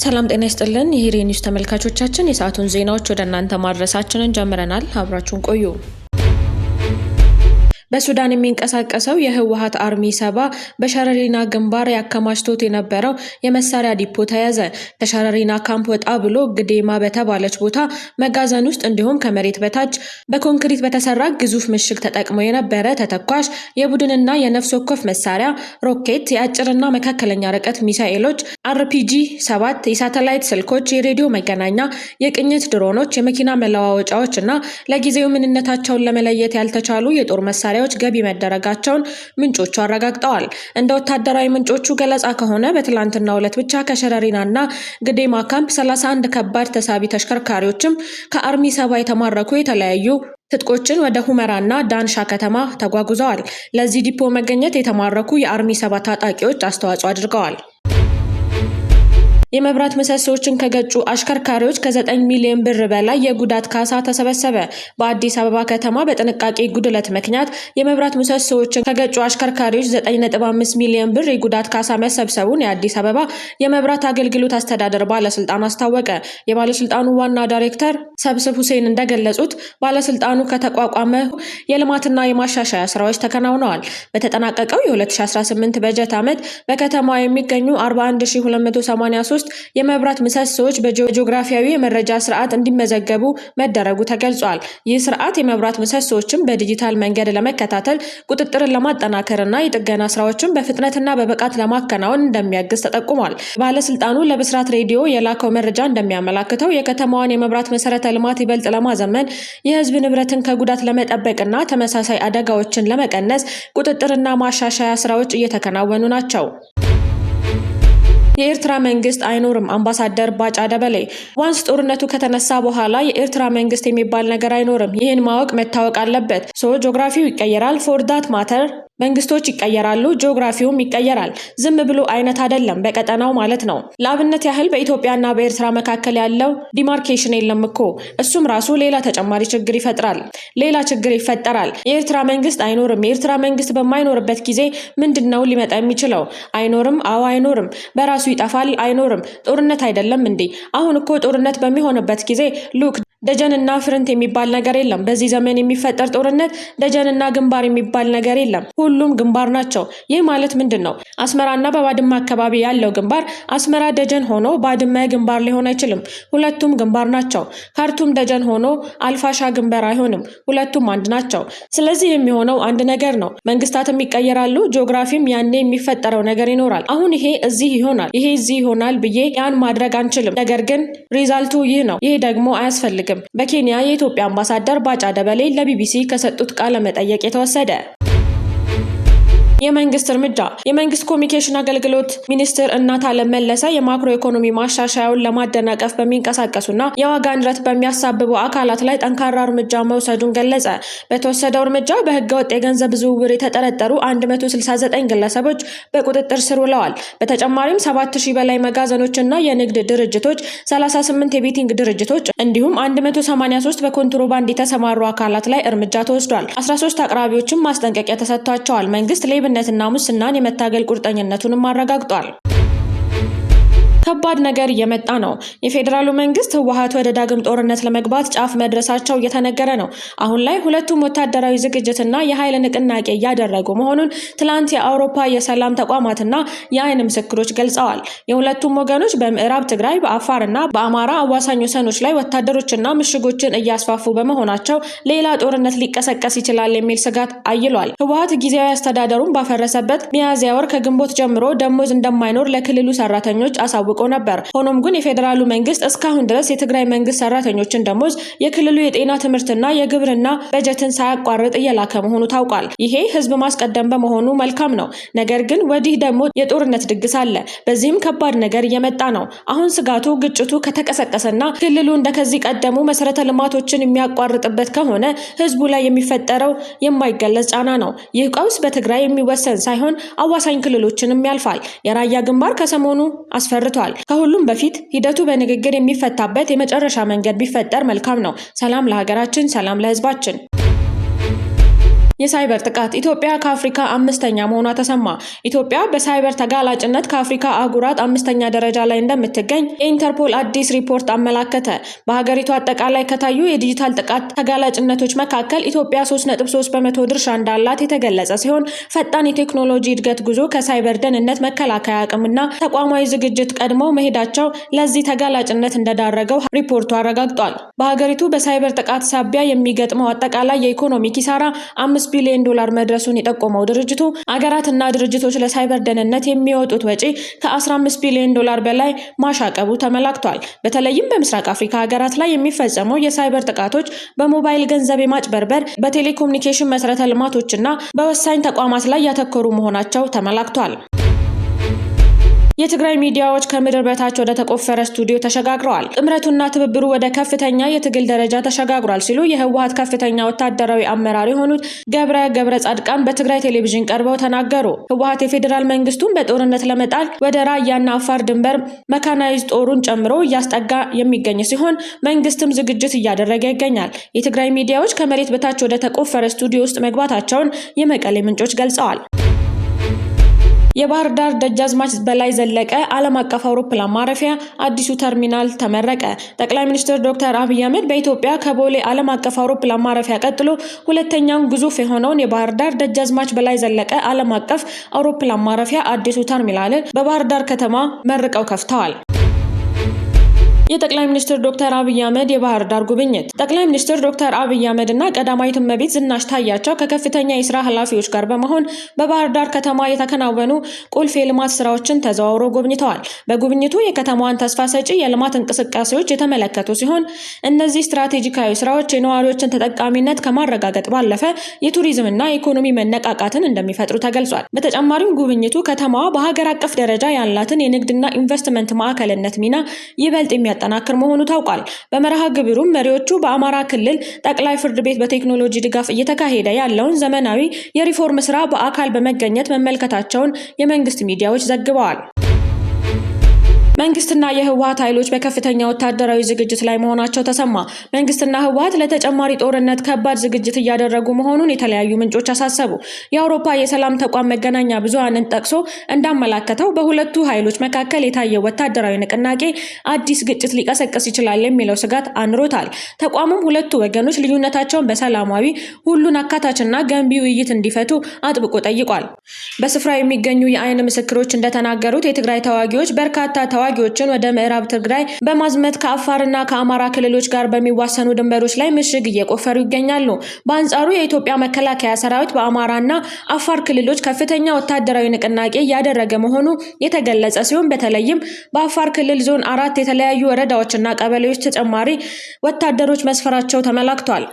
ሰላም ጤና ይስጥልን። የሂሬ ኒውስ ተመልካቾቻችን የሰዓቱን ዜናዎች ወደ እናንተ ማድረሳችንን ጀምረናል። አብራችሁን ቆዩ። በሱዳን የሚንቀሳቀሰው የህወሓት አርሚ 70 በሸረሪና ግንባር ያከማችቶት የነበረው የመሳሪያ ዲፖ ተያዘ። ከሸረሪና ካምፕ ወጣ ብሎ ግዴማ በተባለች ቦታ መጋዘን ውስጥ እንዲሁም ከመሬት በታች በኮንክሪት በተሰራ ግዙፍ ምሽግ ተጠቅሞ የነበረ ተተኳሽ የቡድንና የነፍስ ወከፍ መሳሪያ፣ ሮኬት፣ የአጭርና መካከለኛ ርቀት ሚሳኤሎች፣ አርፒጂ 7፣ የሳተላይት ስልኮች፣ የሬዲዮ መገናኛ፣ የቅኝት ድሮኖች፣ የመኪና መለዋወጫዎች እና ለጊዜው ምንነታቸውን ለመለየት ያልተቻሉ የጦር መሳሪያ ገቢ መደረጋቸውን ምንጮቹ አረጋግጠዋል። እንደ ወታደራዊ ምንጮቹ ገለጻ ከሆነ በትላንትናው ዕለት ብቻ ከሸረሪናና ግዴማ ካምፕ 31 ከባድ ተሳቢ ተሽከርካሪዎችም ከአርሚ 70 የተማረኩ የተለያዩ ትጥቆችን ወደ ሁመራና ዳንሻ ከተማ ተጓጉዘዋል። ለዚህ ዲፖ መገኘት የተማረኩ የአርሚ 7 ታጣቂዎች አስተዋጽኦ አድርገዋል። የመብራት ምሰሶችን ከገጩ አሽከርካሪዎች ከ9 ሚሊዮን ብር በላይ የጉዳት ካሳ ተሰበሰበ። በአዲስ አበባ ከተማ በጥንቃቄ ጉድለት ምክንያት የመብራት ምሰሶችን ከገጩ አሽከርካሪዎች 9.5 ሚሊዮን ብር የጉዳት ካሳ መሰብሰቡን የአዲስ አበባ የመብራት አገልግሎት አስተዳደር ባለስልጣን አስታወቀ። የባለስልጣኑ ዋና ዳይሬክተር ሰብስብ ሁሴን እንደገለጹት ባለስልጣኑ ከተቋቋመ የልማትና የማሻሻያ ስራዎች ተከናውነዋል። በተጠናቀቀው የ2018 በጀት ዓመት በከተማዋ የሚገኙ 41283 የመብራት ምሰሶዎች በጂኦግራፊያዊ የመረጃ ስርዓት እንዲመዘገቡ መደረጉ ተገልጿል። ይህ ስርዓት የመብራት ምሰሶዎችን በዲጂታል መንገድ ለመከታተል ቁጥጥርን ለማጠናከርና የጥገና ስራዎችን በፍጥነትና በብቃት ለማከናወን እንደሚያግዝ ተጠቁሟል። ባለስልጣኑ ለብስራት ሬዲዮ የላከው መረጃ እንደሚያመላክተው የከተማዋን የመብራት መሰረተ ልማት ይበልጥ ለማዘመን የህዝብ ንብረትን ከጉዳት ለመጠበቅና ተመሳሳይ አደጋዎችን ለመቀነስ ቁጥጥርና ማሻሻያ ስራዎች እየተከናወኑ ናቸው። የኤርትራ መንግስት አይኖርም። አምባሳደር ባጫ ደበሌ ዋንስ ጦርነቱ ከተነሳ በኋላ የኤርትራ መንግስት የሚባል ነገር አይኖርም። ይህን ማወቅ መታወቅ አለበት። ጂኦግራፊው ይቀየራል። ፎር ዳት ማተር መንግስቶች ይቀየራሉ፣ ጂኦግራፊውም ይቀየራል። ዝም ብሎ አይነት አይደለም፣ በቀጠናው ማለት ነው። ለአብነት ያህል በኢትዮጵያና በኤርትራ መካከል ያለው ዲማርኬሽን የለም እኮ። እሱም ራሱ ሌላ ተጨማሪ ችግር ይፈጠራል። የኤርትራ መንግስት አይኖርም። የኤርትራ መንግስት በማይኖርበት ጊዜ ምንድነው ሊመጣ የሚችለው? አይኖርም። አዎ አይኖርም። በራሱ ይጠፋል። አይኖርም። ጦርነት አይደለም እንዴ? አሁን እኮ ጦርነት በሚሆንበት ጊዜ ሉክ ደጀንና ፍርንት የሚባል ነገር የለም። በዚህ ዘመን የሚፈጠር ጦርነት ደጀንና ግንባር የሚባል ነገር የለም። ሁሉም ግንባር ናቸው። ይህ ማለት ምንድን ነው? አስመራና በባድመ አካባቢ ያለው ግንባር አስመራ ደጀን ሆኖ ባድመ ግንባር ሊሆን አይችልም። ሁለቱም ግንባር ናቸው። ካርቱም ደጀን ሆኖ አልፋሻ ግንባር አይሆንም። ሁለቱም አንድ ናቸው። ስለዚህ የሚሆነው አንድ ነገር ነው። መንግስታትም ይቀየራሉ። ጂኦግራፊም ያኔ የሚፈጠረው ነገር ይኖራል። አሁን ይሄ እዚህ ይሆናል፣ ይሄ እዚህ ይሆናል ብዬ ያን ማድረግ አንችልም። ነገር ግን ሪዛልቱ ይህ ነው። ይህ ደግሞ አያስፈልግም። በኬንያ የኢትዮጵያ አምባሳደር ባጫ ደበሌ ለቢቢሲ ከሰጡት ቃለ መጠይቅ የተወሰደ። የመንግስት እርምጃ። የመንግስት ኮሚኒኬሽን አገልግሎት ሚኒስትር እናታለም መለሰ የማክሮ ኢኮኖሚ ማሻሻያውን ለማደናቀፍ በሚንቀሳቀሱና የዋጋ ንረት በሚያሳብቡ አካላት ላይ ጠንካራ እርምጃ መውሰዱን ገለጸ። በተወሰደው እርምጃ በህገወጥ የገንዘብ ዝውውር የተጠረጠሩ 169 ግለሰቦች በቁጥጥር ስር ውለዋል። በተጨማሪም 7000 በላይ መጋዘኖችና የንግድ ድርጅቶች፣ 38 የቤቲንግ ድርጅቶች እንዲሁም 183 በኮንትሮባንድ የተሰማሩ አካላት ላይ እርምጃ ተወስዷል። 13 አቅራቢዎችም ማስጠንቀቂያ ተሰጥቷቸዋል። መንግስት ሌብነትና ሙስናን የመታገል ቁርጠኝነቱንም አረጋግጧል። ከባድ ነገር እየመጣ ነው። የፌዴራሉ መንግስት ህወሓት ወደ ዳግም ጦርነት ለመግባት ጫፍ መድረሳቸው እየተነገረ ነው። አሁን ላይ ሁለቱም ወታደራዊ ዝግጅትና የኃይል ንቅናቄ እያደረጉ መሆኑን ትላንት የአውሮፓ የሰላም ተቋማትና የአይን ምስክሮች ገልጸዋል። የሁለቱም ወገኖች በምዕራብ ትግራይ፣ በአፋርና በአማራ አዋሳኝ ወሰኖች ላይ ወታደሮችና ምሽጎችን እያስፋፉ በመሆናቸው ሌላ ጦርነት ሊቀሰቀስ ይችላል የሚል ስጋት አይሏል። ህወሓት ጊዜያዊ አስተዳደሩን ባፈረሰበት ሚያዝያ ወር ከግንቦት ጀምሮ ደሞዝ እንደማይኖር ለክልሉ ሰራተኞች አሳውቋል ነበር። ሆኖም ግን የፌዴራሉ መንግስት እስካሁን ድረስ የትግራይ መንግስት ሰራተኞችን ደሞዝ፣ የክልሉ የጤና ትምህርትና የግብርና በጀትን ሳያቋርጥ እየላከ መሆኑ ታውቋል። ይሄ ህዝብ ማስቀደም በመሆኑ መልካም ነው። ነገር ግን ወዲህ ደግሞ የጦርነት ድግስ አለ። በዚህም ከባድ ነገር እየመጣ ነው። አሁን ስጋቱ ግጭቱ ከተቀሰቀሰና ክልሉ እንደከዚህ ቀደሙ መሰረተ ልማቶችን የሚያቋርጥበት ከሆነ ህዝቡ ላይ የሚፈጠረው የማይገለጽ ጫና ነው። ይህ ቀውስ በትግራይ የሚወሰን ሳይሆን አዋሳኝ ክልሎችንም ያልፋል። የራያ ግንባር ከሰሞኑ አስፈርቷል። ከሁሉም በፊት ሂደቱ በንግግር የሚፈታበት የመጨረሻ መንገድ ቢፈጠር መልካም ነው። ሰላም ለሀገራችን፣ ሰላም ለህዝባችን። የሳይበር ጥቃት ኢትዮጵያ ከአፍሪካ 5ኛ መሆኗ ተሰማ። ኢትዮጵያ በሳይበር ተጋላጭነት ከአፍሪካ አህጉራት 5ኛ ደረጃ ላይ እንደምትገኝ የኢንተርፖል አዲስ ሪፖርት አመላከተ። በሀገሪቱ አጠቃላይ ከታዩ የዲጂታል ጥቃት ተጋላጭነቶች መካከል ኢትዮጵያ 3.3% ድርሻ እንዳላት የተገለጸ ሲሆን ፈጣን የቴክኖሎጂ እድገት ጉዞ ከሳይበር ደህንነት መከላከያ አቅምና ተቋማዊ ዝግጅት ቀድመው መሄዳቸው ለዚህ ተጋላጭነት እንደዳረገው ሪፖርቱ አረጋግጧል። በሀገሪቱ በሳይበር ጥቃት ሳቢያ የሚገጥመው አጠቃላይ የኢኮኖሚ ኪሳራ $5 ቢሊዮን መድረሱን የጠቆመው ድርጅቱ አገራትና ድርጅቶች ለሳይበር ደህንነት የሚወጡት ወጪ ከ$15 ቢሊዮን በላይ ማሻቀቡ ተመላክቷል። በተለይም በምስራቅ አፍሪካ ሀገራት ላይ የሚፈጸመው የሳይበር ጥቃቶች በሞባይል ገንዘብ የማጭበርበር፣ በቴሌኮሙኒኬሽን መሰረተ ልማቶችና በወሳኝ ተቋማት ላይ ያተኮሩ መሆናቸው ተመላክቷል። የትግራይ ሚዲያዎች ከምድር በታች ወደ ተቆፈረ ስቱዲዮ ተሸጋግረዋል። ጥምረቱና ትብብሩ ወደ ከፍተኛ የትግል ደረጃ ተሸጋግሯል ሲሉ የህወሓት ከፍተኛ ወታደራዊ አመራር የሆኑት ገብረ ጻድቃን በትግራይ ቴሌቪዥን ቀርበው ተናገሩ። ህወሓት የፌዴራል መንግስቱን በጦርነት ለመጣል ወደ ራያና አፋር ድንበር መካናይዝ ጦሩን ጨምሮ እያስጠጋ የሚገኝ ሲሆን መንግስትም ዝግጅት እያደረገ ይገኛል። የትግራይ ሚዲያዎች ከመሬት በታች ወደ ተቆፈረ ስቱዲዮ ውስጥ መግባታቸውን የመቀሌ ምንጮች ገልጸዋል። የባህር ዳር ደጃዝማች በላይ ዘለቀ ዓለም አቀፍ አውሮፕላን ማረፊያ አዲሱ ተርሚናል ተመረቀ። ጠቅላይ ሚኒስትር ዶክተር አብይ አህመድ በኢትዮጵያ ከቦሌ ዓለም አቀፍ አውሮፕላን ማረፊያ ቀጥሎ ሁለተኛውን ግዙፍ የሆነውን የባህር ዳር ደጃዝማች በላይ ዘለቀ ዓለም አቀፍ አውሮፕላን ማረፊያ አዲሱ ተርሚናልን በባህር ዳር ከተማ መርቀው ከፍተዋል። የጠቅላይ ሚኒስትር ዶክተር አብይ አህመድ የባህር ዳር ጉብኝት። ጠቅላይ ሚኒስትር ዶክተር አብይ አህመድ እና ቀዳማዊት እመቤት ዝናሽ ታያቸው ከከፍተኛ የስራ ኃላፊዎች ጋር በመሆን በባህር ዳር ከተማ የተከናወኑ ቁልፍ የልማት ስራዎችን ተዘዋውረው ጎብኝተዋል። በጉብኝቱ የከተማዋን ተስፋ ሰጪ የልማት እንቅስቃሴዎች የተመለከቱ ሲሆን እነዚህ ስትራቴጂካዊ ስራዎች የነዋሪዎችን ተጠቃሚነት ከማረጋገጥ ባለፈ የቱሪዝምና የኢኮኖሚ መነቃቃትን እንደሚፈጥሩ ተገልጿል። በተጨማሪም ጉብኝቱ ከተማዋ በሀገር አቀፍ ደረጃ ያላትን የንግድና ኢንቨስትመንት ማዕከልነት ሚና ይበልጥ የሚያጠናክር መሆኑ ታውቋል። በመርሃ ግብሩም መሪዎቹ በአማራ ክልል ጠቅላይ ፍርድ ቤት በቴክኖሎጂ ድጋፍ እየተካሄደ ያለውን ዘመናዊ የሪፎርም ስራ በአካል በመገኘት መመልከታቸውን የመንግስት ሚዲያዎች ዘግበዋል። መንግስትና የህወሓት ኃይሎች በከፍተኛ ወታደራዊ ዝግጅት ላይ መሆናቸው ተሰማ። መንግስትና ህወሓት ለተጨማሪ ጦርነት ከባድ ዝግጅት እያደረጉ መሆኑን የተለያዩ ምንጮች አሳሰቡ። የአውሮፓ የሰላም ተቋም መገናኛ ብዙሃንን ጠቅሶ እንዳመላከተው በሁለቱ ኃይሎች መካከል የታየው ወታደራዊ ንቅናቄ አዲስ ግጭት ሊቀሰቅስ ይችላል የሚለው ስጋት አንሮታል። ተቋሙም ሁለቱ ወገኖች ልዩነታቸውን በሰላማዊ ሁሉን አካታችና ገንቢ ውይይት እንዲፈቱ አጥብቆ ጠይቋል። በስፍራው የሚገኙ የአይን ምስክሮች እንደተናገሩት የትግራይ ተዋጊዎች በርካታ ተዋጊዎችን ወደ ምዕራብ ትግራይ በማዝመት ከአፋርና ከአማራ ክልሎች ጋር በሚዋሰኑ ድንበሮች ላይ ምሽግ እየቆፈሩ ይገኛሉ። በአንጻሩ የኢትዮጵያ መከላከያ ሰራዊት በአማራና አፋር ክልሎች ከፍተኛ ወታደራዊ ንቅናቄ እያደረገ መሆኑ የተገለጸ ሲሆን በተለይም በአፋር ክልል ዞን 4 የተለያዩ ወረዳዎችና ቀበሌዎች ተጨማሪ ወታደሮች መስፈራቸው ተመላክቷል።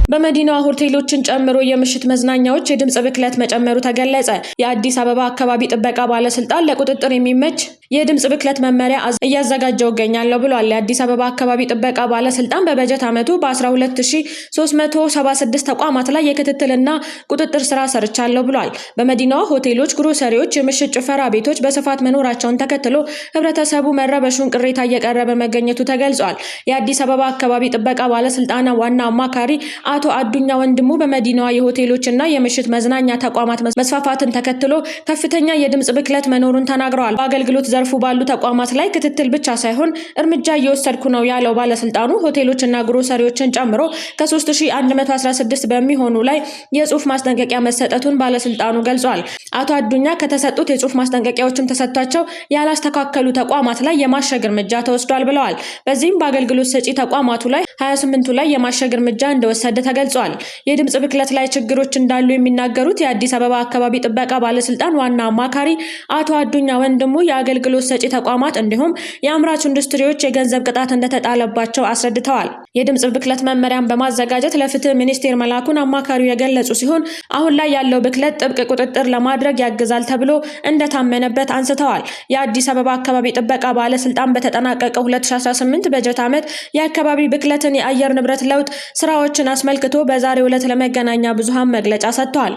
በመዲናዋ ሆቴሎችን ጨምሮ የምሽት መዝናኛዎች የድምጽ ብክለት መጨመሩ ተገለጸ። የአዲስ አበባ አካባቢ ጥበቃ ባለስልጣን ለቁጥጥር የሚመች የድምጽ ብክለት መመሪያ እያዘጋጀው ይገኛል ብሏል። የአዲስ አበባ አካባቢ ጥበቃ ባለስልጣን በበጀት ዓመቱ በ12376 ተቋማት ላይ የክትትልና ቁጥጥር ስራ ሰርቻለሁ ብሏል። በመዲናዋ ሆቴሎች፣ ግሮሰሪዎች፣ የምሽት ጭፈራ ቤቶች በስፋት መኖራቸውን ተከትሎ ህብረተሰቡ መረበሹን ቅሬታ እየቀረበ መገኘቱ ተገልጿል። የአዲስ አበባ አካባቢ ጥበቃ ባለስልጣን ዋና አማካሪ አቶ አዱኛ ወንድሙ በመዲናዋ የሆቴሎችና የምሽት መዝናኛ ተቋማት መስፋፋትን ተከትሎ ከፍተኛ የድምጽ ብክለት መኖሩን ተናግረዋል። በአገልግሎት ዘርፉ ባሉ ተቋማት ላይ ክትትል ብቻ ሳይሆን እርምጃ እየወሰድኩ ነው ያለው ባለስልጣኑ ሆቴሎችና ግሮሰሪዎችን ጨምሮ ከ3116 በሚሆኑ ላይ የጽሁፍ ማስጠንቀቂያ መሰጠቱን ባለስልጣኑ ገልጿል። አቶ አዱኛ ከተሰጡት የጽሁፍ ማስጠንቀቂያዎችም ተሰጥቷቸው ያላስተካከሉ ተቋማት ላይ የማሸግ እርምጃ ተወስዷል ብለዋል። በዚህም በአገልግሎት ሰጪ ተቋማቱ ላይ 28ቱ ላይ የማሸግ እርምጃ እንደወሰደ ተገልጿል። የድምጽ ብክለት ላይ ችግሮች እንዳሉ የሚናገሩት የአዲስ አበባ አካባቢ ጥበቃ ባለስልጣን ዋና አማካሪ አቶ አዱኛ ወንድሙ የአገልግሎት ሰጪ ተቋማት እንዲሁም የአምራች ኢንዱስትሪዎች የገንዘብ ቅጣት እንደተጣለባቸው አስረድተዋል። የድምጽ ብክለት መመሪያን በማዘጋጀት ለፍትህ ሚኒስቴር መላኩን አማካሪው የገለጹ ሲሆን አሁን ላይ ያለው ብክለት ጥብቅ ቁጥጥር ለማድረግ ያግዛል ተብሎ እንደታመነበት አንስተዋል። የአዲስ አበባ አካባቢ ጥበቃ ባለስልጣን በተጠናቀቀው 2018 በጀት ዓመት የአካባቢ ብክለትን የአየር ንብረት ለውጥ ስራዎችን አስመልክቶ በዛሬው ዕለት ለመገናኛ ብዙሃን መግለጫ ሰጥቷል።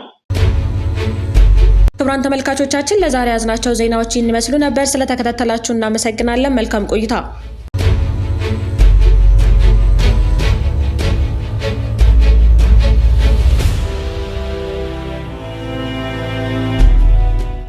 ክቡራን ተመልካቾቻችን ለዛሬ ያዝናቸው ዜናዎች ይመስሉ ነበር። ስለተከታተላችሁ እናመሰግናለን። መልካም ቆይታ